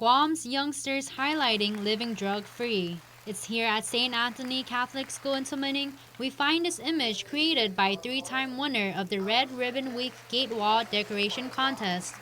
Guam's youngsters highlighting living drug-free. It's here at St. Anthony Catholic School in Tumaning we find this image created by three-time winner of the Red Ribbon Week Gate Wall Decoration Contest.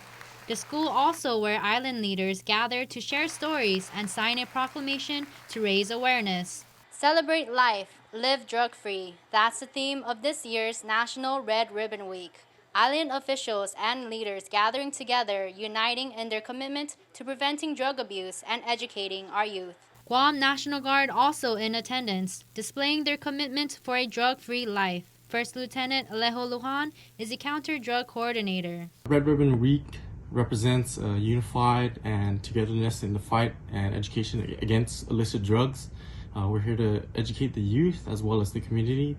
The school also where island leaders gathered to share stories and sign a proclamation to raise awareness. Celebrate life, live drug-free. That's the theme of this year's National Red Ribbon Week. Island officials and leaders gathering together, uniting in their commitment to preventing drug abuse and educating our youth. Guam National Guard also in attendance, displaying their commitment for a drug-free life. First Lieutenant Alejo Lujan is a counter-drug coordinator. Red Ribbon Week represents unified and togetherness in the fight and education against illicit drugs. We're here to educate the youth as well as the community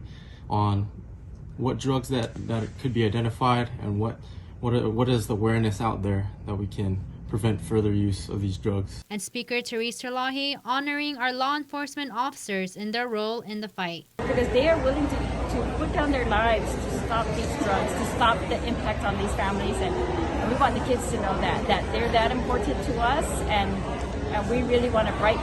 on what drugs that could be identified and what is the awareness out there that we can prevent further use of these drugs. And Speaker Therese Terlaje honoring our law enforcement officers in their role in the fight. Because they are willing to put down their lives to stop these drugs, to stop the impact on these families, and we want the kids to know that they're that important to us, and we really want a bright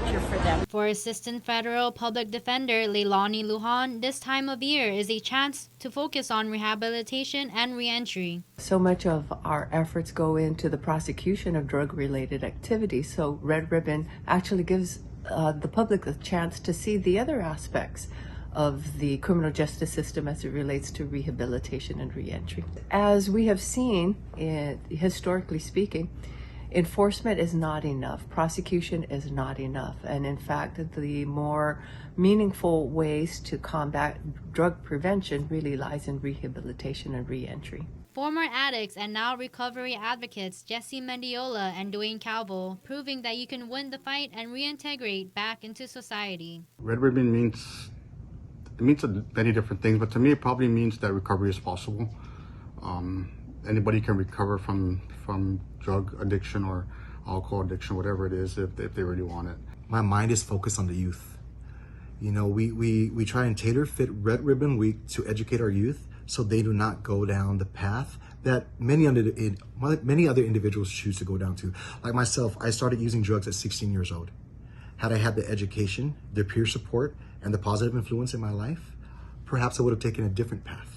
future for them. For Assistant Federal Public Defender Leilani Lujan, this time of year is a chance to focus on rehabilitation and reentry. So much of our efforts go into the prosecution of drug-related activities, so Red Ribbon actually gives the public a chance to see the other aspects of the criminal justice system as it relates to rehabilitation and reentry. As we have seen, historically speaking, enforcement is not enough. Prosecution is not enough. And in fact, the more meaningful ways to combat drug prevention really lies in rehabilitation and reentry. Former addicts and now recovery advocates Jesse Mendiola and Dwayne Calvo proving that you can win the fight and reintegrate back into society. Red Ribbon means many different things, but to me it probably means that recovery is possible. Anybody can recover from drug addiction or alcohol addiction, whatever it is, if they really want it. My mind is focused on the youth. You know, we try and tailor fit Red Ribbon Week to educate our youth so they do not go down the path that many other individuals choose to go down to. Like myself, I started using drugs at 16 years old. Had I had the education, the peer support, and the positive influence in my life, perhaps I would have taken a different path.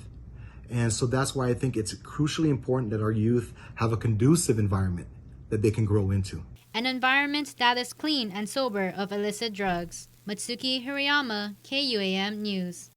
And so that's why I think it's crucially important that our youth have a conducive environment that they can grow into. An environment that is clean and sober of illicit drugs. Matsuki Hirayama, KUAM News.